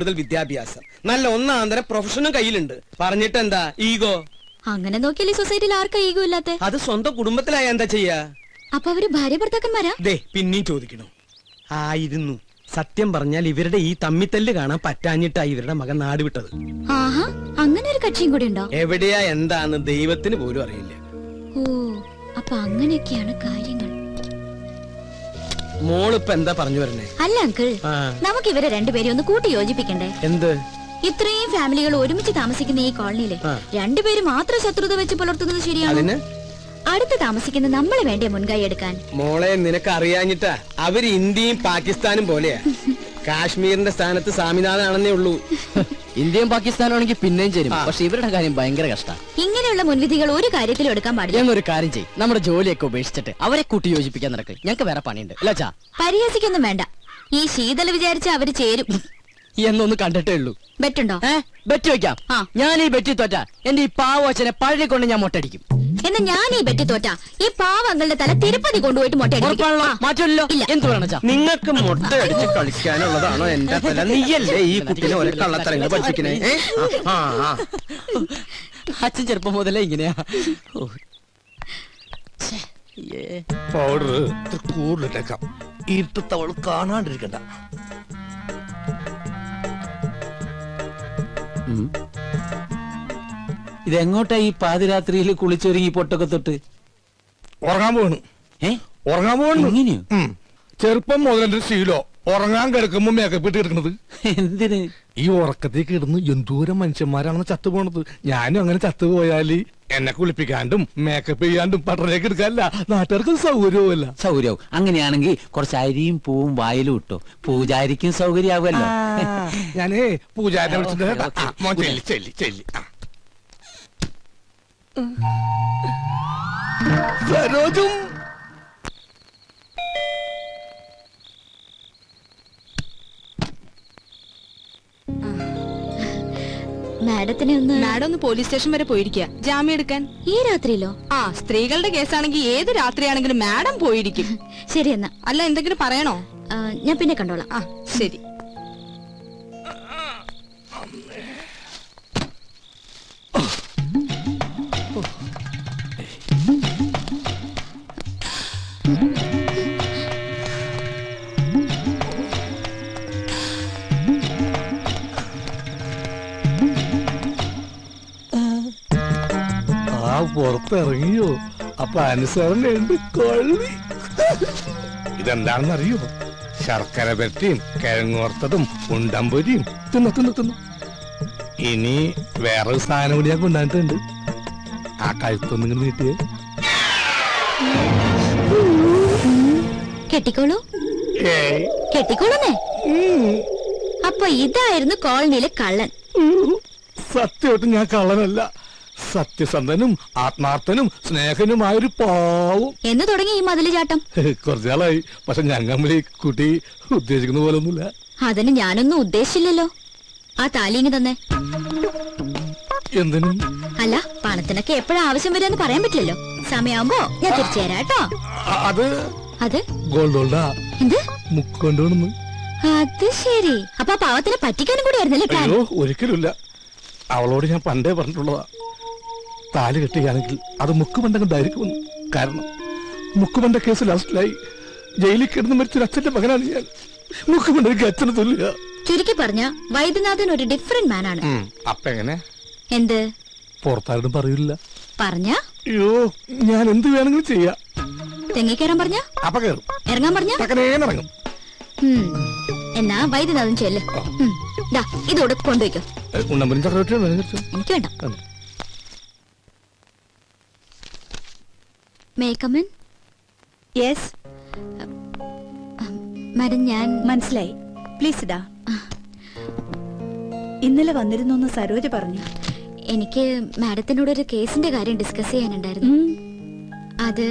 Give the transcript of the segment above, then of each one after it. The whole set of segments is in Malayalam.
കൂടുതൽ വിദ്യാഭ്യാസം, നല്ല ഒന്നാന്തരം പ്രൊഫഷനും കയ്യിലുണ്ട്. പറഞ്ഞിട്ട് എന്താ ഈഗോ? അങ്ങനെ നോക്കിയാൽ ഈ സൊസൈറ്റിയിൽ ആർക്കാ ഈഗോ ഇല്ലാത്തെ? അത് സ്വന്തം കുടുംബത്തിലായ എന്താ ചെയ്യാ? അപ്പൊ അവര് ഭാര്യ ഭർത്താക്കന്മാരാ? ദേ പിന്നെയും ചോദിക്കണു. ആയിരുന്നു. സത്യം പറഞ്ഞാൽ ഇവരുടെ ഈ തമ്മിത്തല്ല് കാണാൻ പറ്റാഞ്ഞിട്ടായി ഇവരുടെ മകൻ നാട് വിട്ടത്. ആഹാ, അങ്ങനെ ഒരു കക്ഷിയും കൂടി ഉണ്ടോ? എവിടെയാ എന്താന്ന് ദൈവത്തിന് പോലും അറിയില്ല. ഓ, അപ്പൊ അങ്ങനെയൊക്കെയാണ് കാര്യങ്ങൾ. മോളിപ്പ എന്താ പറഞ്ഞു വരണേ? അല്ല അങ്കിൾ, നമുക്ക് ഇവരെ രണ്ടുപേരും ഒന്ന് കൂട്ടി യോജിപ്പിക്കണ്ടേ? എന്ത്? ഇത്രയും ഫാമിലികൾ ഒരുമിച്ച് താമസിക്കുന്ന ഈ കോളനിയില് രണ്ടുപേരും മാത്രം ശത്രുത വെച്ച് പുലർത്തുന്നത് ശരിയാണ്? അടുത്ത് താമസിക്കുന്ന നമ്മള് വേണ്ടേ മുൻകൈ എടുക്കാൻ? മോളെ, നിനക്ക് അറിയാഞ്ഞിട്ടാ. അവര് ഇന്ത്യയും പാകിസ്ഥാനും പോലെയാ. കാശ്മീരിന്റെ സ്ഥാനത്ത് സ്വാമിനാഥനാണെന്നേ ഉള്ളൂ. ഇന്ത്യയും പാകിസ്ഥാനും ആണെങ്കിൽ പിന്നെയും ചേരും. പക്ഷെ ഇവരുടെ കാര്യം ഭയങ്കര കഷ്ടമാണ്. ഇങ്ങനെയുള്ള മുൻവിധികൾ ഒരു കാര്യത്തിലും എടുക്കാൻ പാടില്ല. ഞങ്ങൾ ഒരു കാര്യം ചെയ്യും, നമ്മുടെ ജോലിയൊക്കെ ഉപേക്ഷിച്ചിട്ട് അവരെ കൂട്ടി യോജിപ്പിക്കാൻ നടക്കും. ഞങ്ങൾക്ക് വേറെ പണിയുണ്ട്. അല്ലാച്ചാ പരിഹസിക്കൊന്നും വേണ്ട. ഈ ശീതൽ വിചാരിച്ച അവര് ചേരും എന്നൊന്ന് കണ്ടിട്ടേ ഉള്ളൂ. ബെറ്റുണ്ടോ? ബെറ്റ് വെക്കാം. ഞാൻ ഈ ബെറ്റി തോറ്റ എന്റെ ഈ പാവച്ചനെ പഴയ കൊണ്ട് ഞാൻ മൊട്ടടിക്കും. എന്നാ ഞാൻ ഈ ബെറ്റി തോറ്റ ഈ പാവങ്ങളുടെ തല തിരുപ്പതി കൊണ്ടുപോയിട്ട് മാറ്റമല്ലോ. എന്ത് വേണം? നിങ്ങൾക്ക് മുട്ട അടിച്ച് കളിക്കാനുള്ളതാണോ എന്റെ തല? നീയല്ലേ ഈ കുട്ടിനെ ഒരേ കള്ളത്തരങ്ങൾ പഠിപ്പിക്കണേ? അച്ഛൻ ചെറുപ്പം മുതലേ ഇങ്ങനെയാ. പൗഡർ കൂടുതലിട്ടേക്കാം. ഇരുട്ടത്തവള് കാണാണ്ടിരിക്കണ്ട. ഇതെങ്ങോട്ടാ ഈ പാതിരാത്രിയിൽ കുളിച്ചൊരുങ്ങി പൊട്ടൊക്കെ തൊട്ട്? ഉറങ്ങാൻ പോണു. ഉറങ്ങാൻ പോണു. ചെറുപ്പം മുതലെന്റെ ശീലോ ഉറങ്ങാൻ കിടക്കുമ്പോ മേക്കപ്പ് ഇട്ട് കിടക്കണത്. എന്തിന്? ഈ ഉറക്കത്തേക്ക് ഇടുന്ന് എന്തോരം മനുഷ്യന്മാരാണെന്ന് ചത്തുപോണത്. ഞാനും അങ്ങനെ ചത്തുപോയാല് എന്നെ കുളിപ്പിക്കാണ്ടും മേക്കപ്പ് ചെയ്യാണ്ടും പട്ടണേക്ക് എടുക്കാനല്ല, നാട്ടുകാർക്ക് സൗകര്യവുമല്ല. സൗകര്യവും. അങ്ങനെയാണെങ്കിൽ കുറച്ച് അരിയും പൂവും വായിലും ഇട്ടോ, പൂജാരിക്കും സൗകര്യമാവുമല്ലോ. ഞാനേ പൂജാരിനെ വിളിച്ചിട്ട് സരോജും മാഡം ഒന്ന് പോലീസ് സ്റ്റേഷൻ വരെ പോയിരിക്കുക ജാമ്യം എടുക്കാൻ. ഈ രാത്രിയിലോ? സ്ത്രീകളുടെ കേസാണെങ്കിൽ ഏത് രാത്രിയാണെങ്കിലും മാഡം പോയിരിക്കും. ശരി എന്നാ. അല്ല, എന്തെങ്കിലും പറയണോ? ഞാൻ പിന്നെ കണ്ടോളാം. ശരി. പുറത്തിറങ്ങിയോ? അപ്പൊ അനുസരണയുണ്ട് കൊള്ളി. ഇതെന്താണെന്നറിയോ? ശർക്കര പെരട്ടിയും കിഴങ്ങോർത്തതും ഉണ്ടമ്പൊരിയും തിന്നു. ഇനി വേറൊരു സാധനം കൂടി ഞാൻ കൊണ്ടുവന്നിട്ടുണ്ട്. ആ കഴുത്തൊന്നിങ്ങനെ നീട്ടിയേ. കെട്ടിക്കോളൂ. കെട്ടിക്കോളൂന്നേ. അപ്പൊ ഇതായിരുന്നു കോളനിയിലെ കള്ളൻ. സത്യമായിട്ടും ഞാൻ കള്ളനല്ല. സത്യസന്ധനും ആത്മാർത്ഥനും സ്നേഹനുമായൊരു പാവം. എന്ന് തുടങ്ങി ഈ മതില് ചാട്ടം? കുറച്ചാളായി. പക്ഷെ ഞങ്ങൾ ഈ കുട്ടി ഉദ്ദേശിക്കുന്ന പോലെ ഒന്നുമില്ല. അതിന് ഞാനൊന്നും ഉദ്ദേശിച്ചില്ലല്ലോ. ആ താലിങ്ങി തന്നെ. എന്തിനും? അല്ല, പണത്തിനൊക്കെ എപ്പോഴാ ആവശ്യം വരാന്ന് പറയാൻ പറ്റില്ലല്ലോ. സമയമാകുമ്പോ ഞാൻ തിരിച്ചു തരാം കേട്ടോ. അത് ഗോൾഡോൾഡാ. എന്ത്? മുക്കൊണ്ടോണെന്ന്. അത് ശരി. അപ്പൊ ആ പാവത്തിനെ പറ്റിക്കാനും കൂടി ആയിരുന്നല്ലേ പ്ലാൻ? അയ്യോ, ഒരിക്കലുമില്ല. അവളോട് ഞാൻ പണ്ടേ പറഞ്ഞിട്ടുള്ളതാ, താലി കെട്ടുകയാണെങ്കിൽ അത് മുക്കുമണ്ടണ്ടായിരിക്കുമെന്ന്. കാരണം മുക്കുമണ്ട കേസ് ലാസ്റ്റിലായി ജയിലിൽ കിടന്ന് മരിച്ചൊരു അച്ഛന്റെ മകനാണ് ഞാൻ. മുക്കുമണ്ടയ്ക്ക് അച്ഛന് തുല്യ. ചുരുക്കി പറഞ്ഞ വൈദ്യനാഥൻ ഒരു ഡിഫറെന്റ് മാനാണ്. അപ്പൊ എങ്ങനെ? എന്ത്? പുറത്താരോടും പറയില്ല. പറഞ്ഞ? അയ്യോ, ഞാൻ എന്ത് വേണമെങ്കിലും ചെയ്യാം. തെങ്ങിക്കയറാൻ പറഞ്ഞ? അപ്പൊ കയറും. ഇറങ്ങാൻ പറഞ്ഞ? ഇറങ്ങും. എന്നാ വൈദ്യനാഥൻ ചെല്ല്. ഇതോടെ കൊണ്ടുവയ്ക്കോ. എനിക്ക് വേണ്ട. മാഡം, ഞാൻ മനസ്സിലായി. പ്ലീസ് ഇടാ. ഇന്നലെ വന്നിരുന്നു സരോജ പറഞ്ഞു. എനിക്ക് മാഡത്തിനോട് ഒരു കേസിന്റെ കാര്യം ഡിസ്കസ് ചെയ്യാനുണ്ടായിരുന്നു. അത്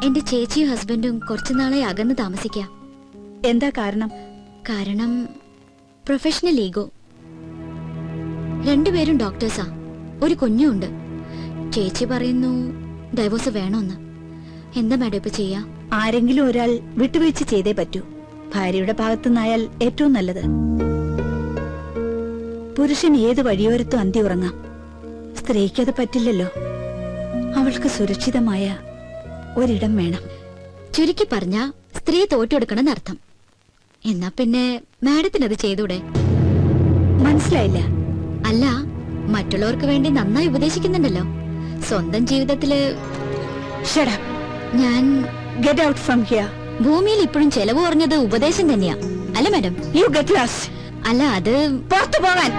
എന്റെ ചേച്ചിയും ഹസ്ബൻഡും കുറച്ചുനാളെ അകന്ന് താമസിക്കാം. എന്താ കാരണം? കാരണം പ്രൊഫഷണൽ ഈഗോ. രണ്ടുപേരും ഡോക്ടേഴ്സാ. ഒരു കുഞ്ഞുണ്ട്. ചേച്ചി പറയുന്നു ഡൈവോഴ്സ് വേണമെന്ന്. എന്താ മാഡം ഇപ്പൊ ചെയ്യാ? ആരെങ്കിലും ഒരാൾ വിട്ടുവീഴ്ച ചെയ്തേ പറ്റൂ. ഭാര്യയുടെ ഭാഗത്തുനിന്നായാൽ ഏറ്റവും നല്ലത്. പുരുഷൻ ഏത് വഴിയോരത്തും അന്തി ഉറങ്ങാം. സ്ത്രീക്കത് പറ്റില്ലല്ലോ. അവൾക്ക് സുരക്ഷിതമായ ഒരിടം വേണം. ചുരുക്കി പറഞ്ഞ സ്ത്രീ തോറ്റെടുക്കണം അർത്ഥം. എന്നാ പിന്നെ മാഡത്തിനത് ചെയ്തൂടെ? മനസ്സിലായില്ല. അല്ല, മറ്റുള്ളവർക്ക് വേണ്ടി നന്നായി ഉപദേശിക്കുന്നുണ്ടല്ലോ. സ്വന്തം ജീവിതത്തില് Shut up. ഞാൻ Get out from here. ഭൂമിയിൽ ഇപ്പോഴും ചെലവ് കുറഞ്ഞത് ഉപദേശം തന്നെയാ, അല്ല മാഡം? You get lost. അല്ല, അത് പുറത്തു പോകാൻ.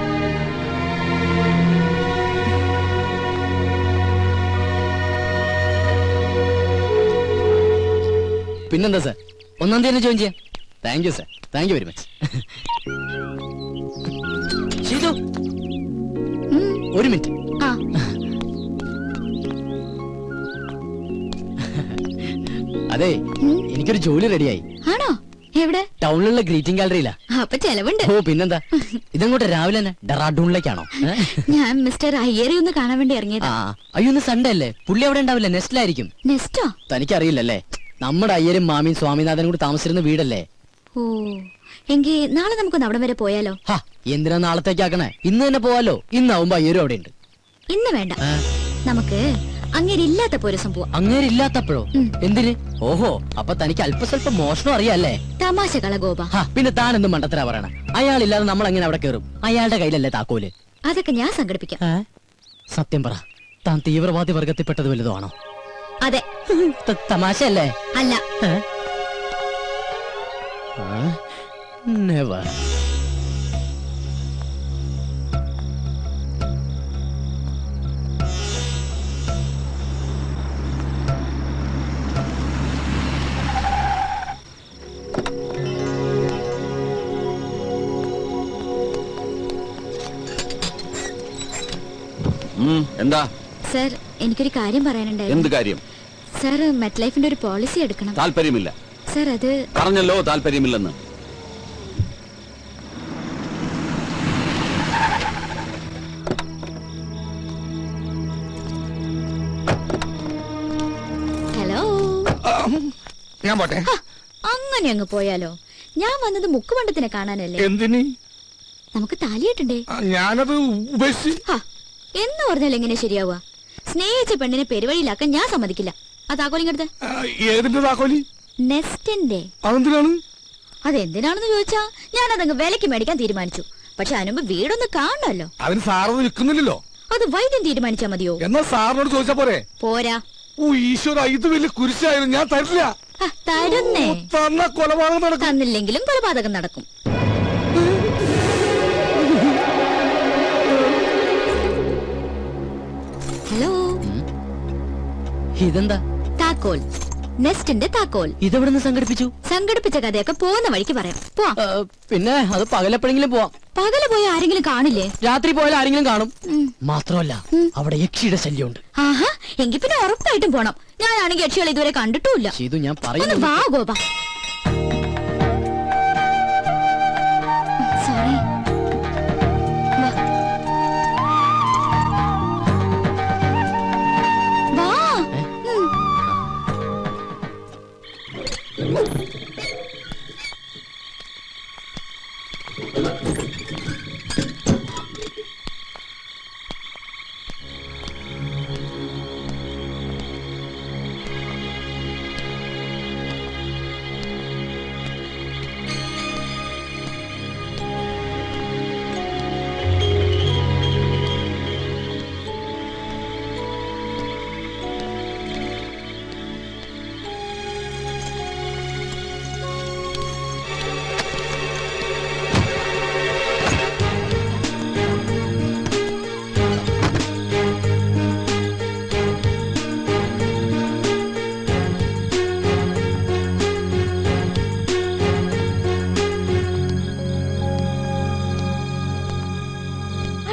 പിന്നെന്താ സാർ, 1-ാം തീയതി ജോയിൻ ചെയ്യാം. Thank you sir, thank you very much. Sheethu, ഒരു മിനിറ്റ്. ആ അതെ, എനിക്കൊരു ജോലി റെഡിയായി. ആണോ? എവിടെ? ടൗണിലുള്ള ഗ്രീറ്റിംഗ് ഗാലറിയിലാ. അപ്പൊ ചെലവുണ്ട്. ഓ പിന്നെന്താ. ഇതങ്ങോട്ട് രാവിലെ തന്നെ ഡെറാഡൂണിലേക്കാണോ? ഞാൻ മിസ്റ്റർ അയ്യരെ ഒന്ന് കാണാൻ വേണ്ടി ആ, ഇറങ്ങിയതാ. അയ്യോ ഇന്ന് സൺഡേ അല്ലേ, പുള്ളി അവിടെ ഉണ്ടാവില്ല, നെസ്റ്റിലായിരിക്കും. നെസ്റ്റോ? തനിക്കറിയില്ലല്ലേ, നമ്മുടെ അയ്യരും മാമിയും സ്വാമിനാഥനും കൂടി താമസിച്ചിരുന്ന വീടല്ലേ. ഓ, എങ്കിൽ നാളെ നമുക്കൊന്ന് അവിടം വരെ പോയാലോ? ഹാ, എന്തിനാ നാളത്തേക്കാക്കണേ? ഇന്ന് തന്നെ പോവാലോ. ഇന്നാവുമ്പോ അയ്യരും അവിടെ ഉണ്ട്. ഇന്ന് വേണ്ട, നമുക്ക് അങ്ങനെ ഇല്ലാത്തപ്പോ ഒരു സംഭവം. അങ്ങേരില്ലാത്തപ്പോഴോ? എന്തിന്? ഓഹോ, അപ്പൊ തനിക്ക് അല്പസ്വല്പം മോഷണം അറിയാല്ലേ? തമാശ കള ഗോപ. ഹാ, പിന്നെ താൻ എന്ത് മണ്ടത്തരാ പറയണ? അയാളില്ലാതെ നമ്മൾ എങ്ങനെ അവിടെ കയറും? അയാളുടെ കയ്യിലല്ലേ താക്കോല്? അതൊക്കെ ഞാൻ സംഘടിപ്പിക്കാം. സത്യം പറ, താൻ തീവ്രവാദി വർഗത്തിൽപ്പെട്ടത് വലുതോ ആണോ? അതെ. തമാശയല്ലേ? അല്ല. നെവർ. എന്താ സർ, എനിക്കൊരു കാര്യം പറയാനുണ്ടായിരുന്നു. എന്ത് കാര്യം? സർ, മെറ്റ് ലൈഫിന്റെ ഒരു പോളിസി എടുക്കണം. താല്പര്യമില്ല. സർ, അത് പറഞ്ഞല്ലോ താല്പര്യമില്ലെന്ന്. ഹലോ. ഞാൻ പോട്ടെ. അങ്ങനെ അങ്ങ് പോയാലോ? ഞാൻ വന്നത് മുക്കുമണ്ടത്തിനെ കാണാനല്ലേ. എന്തിന്? നമുക്ക് താലിയിട്ടുണ്ടേ. ഞാനത് ഉപേക്ഷിച്ച്. എന്ന് പറഞ്ഞാൽ എങ്ങനെ ശരിയാവുക? സ്നേഹിച്ച പെണ്ണിനെ പെരുവഴിയിലാക്കാൻ ഞാൻ സമ്മതിക്കില്ല. ആ താക്കോലിങ്ങടുത്ത്. ഏതിന്റെ താക്കോലി? നെസ്റ്റിന്റെ. അതെന്തിനാണ്? അതെന്തിനാണെന്ന് ചോദിച്ചാ ഞാൻ അതങ്ങ് വിലക്ക് മേടിക്കാൻ തീരുമാനിച്ചു. പക്ഷെ അതിനുമ്പ് വീടൊന്ന് കാണണമല്ലോ. അതിന് സാറൊന്നും നിൽക്കുന്നില്ലല്ലോ. അത് വൈദ്യം തീരുമാനിച്ചാ മതിയോ? എന്നാ സാറിനോട് ചോദിച്ചാ പോരെ? പോരാ. ഓ ഈശ്വര, ഇത് വലിയ കുരിശായിരുന്നു. ഞാൻ തരില്ല. തരുന്നേ. തന്ന കൊലപാതകം നടക്കും. തന്നില്ലെങ്കിലും കൊലപാതകം നടക്കും. ഹലോ. ഇതെന്താ? താക്കോൽ. നെസ്റ്റിന്റെ താക്കോൽ. ഇതെവിടുന്ന് സംഘടിപ്പിച്ചു? സംഘടിപ്പിച്ച കഥയൊക്കെ പോകുന്ന വഴിക്ക് പറയാം. പോവാം. പിന്നെ അത് പകലെപ്പോഴെങ്കിലും പോവാം. പകല് പോയി ആരെങ്കിലും കാണില്ലേ? രാത്രി പോയാൽ ആരെങ്കിലും കാണും. മാത്രമല്ല അവിടെ യക്ഷിയുടെ ശല്യമുണ്ട്. ആഹാ, എങ്കിൽ പിന്നെ ഉറപ്പായിട്ടും പോണം. ഞാനാണെങ്കിൽ യക്ഷികൾ ഇതുവരെ കണ്ടിട്ടുമില്ല. ചെയ്തു, ഞാൻ ഒന്ന് പറയുന്നു. വാ ഗോപ. സോറി. വാ.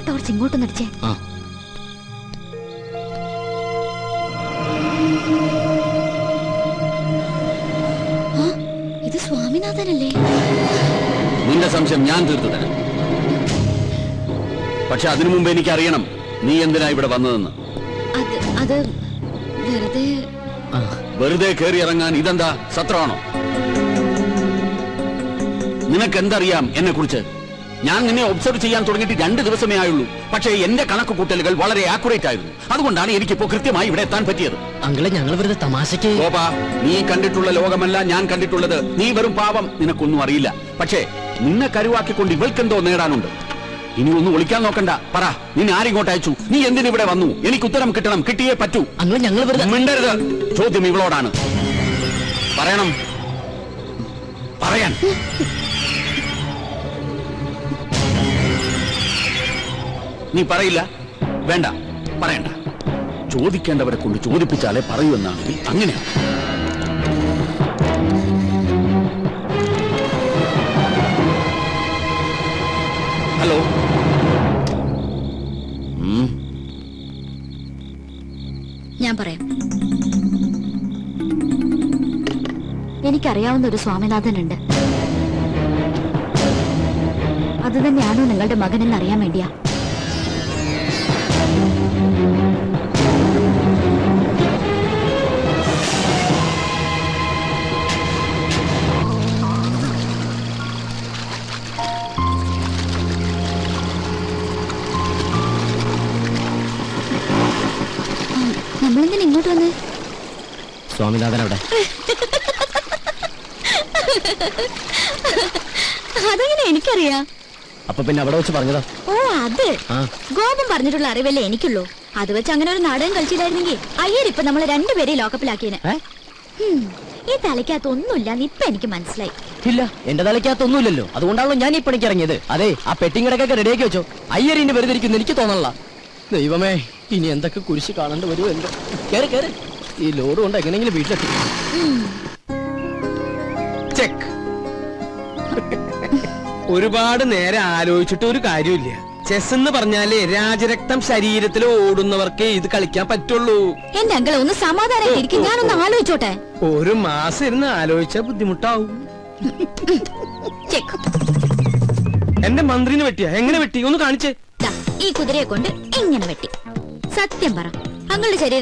ടോർച്ച് ഇങ്ങോട്ടൊന്ന് അടിച്ചേ. ഇത് സ്വാമിനാഥനല്ലേ? നിന്റെ സംശയം ഞാൻ തീർത്തു തരാം. പക്ഷെ അതിനു മുമ്പ് എനിക്കറിയണം നീ എന്തിനാ ഇവിടെ വന്നതെന്ന്. അത് വെറുതെ. വെറുതെ കയറി ഇറങ്ങാൻ ഇതെന്താ സത്രമാണോ? നിനക്കെന്തറിയാം എന്നെ കുറിച്ച്? ഞാൻ നിന്നെ ഒബ്സർവ് ചെയ്യാൻ തുടങ്ങിയിട്ട് 2 ദിവസമേ ആയുള്ളൂ. പക്ഷേ എന്റെ കണക്ക് കൂട്ടലുകൾ വളരെ ആക്യുറേറ്റ് ആയിരുന്നു. അതുകൊണ്ടാണ് എനിക്കിപ്പോ കൃത്യമായി ഇവിടെ എത്താൻ പറ്റിയത്. അങ്കിളെ ഞങ്ങൾ വെറുതെ തമാശക്ക്. ഗോപാ, നീ കണ്ടിട്ടുള്ള ലോകമല്ല ഞാൻ കണ്ടിട്ടുള്ളത്. നീ വെറും പാവം, നിനക്കൊന്നും അറിയില്ല. പക്ഷേ നിന്നെ കരുവാക്കിക്കൊണ്ട് ഇവൾക്കെന്തോ നേടാനുണ്ട്. ഇനി ഒന്നും ഒളിക്കാൻ നോക്കണ്ട. പറ, നിന്നെ ആരിങ്ങോട്ട് അയച്ചു? നീ എന്തിനിവിടെ വന്നു? എനിക്ക് ഉത്തരം കിട്ടണം, കിട്ടിയേ പറ്റൂ. അങ്കിളെ ഞങ്ങൾ വെറുതെ. മിണ്ടരുത്. ചോദ്യം ഇവളോടാണ്. പറയണം, പറയാൻ. നീ പറയില്ല? വേണ്ട, പറയണ്ട. ചോദിക്കേണ്ടവരെ കൊണ്ട് ചോദിപ്പിച്ചാലേ പറയൂ എന്നാണെങ്കിൽ അങ്ങനെയാണ്. ഹലോ. ഞാൻ പറയാം. എനിക്കറിയാവുന്ന ഒരു സ്വാമിനാഥൻ ഉണ്ട്. അത് തന്നെയാണോ നിങ്ങളുടെ മകനെന്ന് അറിയാൻ വേണ്ടിയാ. നമ്മളെന്തിനാ ഇങ്ങോട്ട് വന്നേ? സ്വാമിനാഥൻ അവിടെ. അതെങ്ങനെ എനിക്കറിയാം? അപ്പൊ പിന്നെ അവിടെ വെച്ച് പറഞ്ഞതാ. ഓ, അത് ഗോപം പറഞ്ഞിട്ടുള്ള അറിവല്ലേ എനിക്കുള്ളൂ. അത് വെച്ച് അങ്ങനെ ഒരു നാടകം കളിച്ചില്ലായിരുന്നെങ്കിൽ അയ്യരിപ്പൊ നമ്മളെ രണ്ടുപേരെയും ലോക്കപ്പിലാക്കിയേനെ. ഈ തലയ്ക്കകത്ത് ഒന്നുമില്ല ഇപ്പൊ എനിക്ക് മനസ്സിലായി. ഇല്ല, എന്റെ തലയ്ക്കകത്തൊന്നുമില്ലല്ലോ. അതുകൊണ്ടാണല്ലോ ഞാൻ ഈ പണിക്ക് ഇറങ്ങിയത്. അതെ, ആ പെട്ടിങ്ങടക്കൊക്കെ റെഡിയാക്കി വെച്ചോ. അയ്യറിന് വെറുതെ ഇരിക്കുന്നു എനിക്ക് തോന്നല്ല. ദൈവമേ, ഇനി എന്തൊക്കെ കുരിശ് കാണേണ്ടി വരുമോ എന്തോ. കേറ് കേറ്, ഈ ലോഡ് കൊണ്ട് എങ്ങനെയെങ്കിലും വീട്ടിലെത്തി. ചെക്ക്. ഒരുപാട് നേരം ആലോചിച്ചിട്ട് ഒരു കാര്യമില്ല. ചെസ് എന്ന് പറഞ്ഞാലേ രാജരക്തം ശരീരത്തിൽ ഓടുന്നവർക്കേ ഇത് കളിക്കാൻ പറ്റുള്ളൂ. എന്റെ അങ്കിളെ ഒന്ന് സമാധാനമായിരിക്കും, ഞാനൊന്ന് ആലോചിച്ചോട്ടെ. ഒരു മാസം ഇരുന്ന് ആലോചിച്ചാ ബുദ്ധിമുട്ടാവും. ചെക്ക്. എന്റെ മന്ത്രിന് വെട്ടിയാ? എങ്ങനെ വെട്ടി? ഒന്ന് കാണിച്ചേ. ഈ കുതിരയെ കൊണ്ട് ഇങ്ങനെ വെട്ടി. സത്യം പറ, അങ്ങളുടെ ശരീരത്തിൽ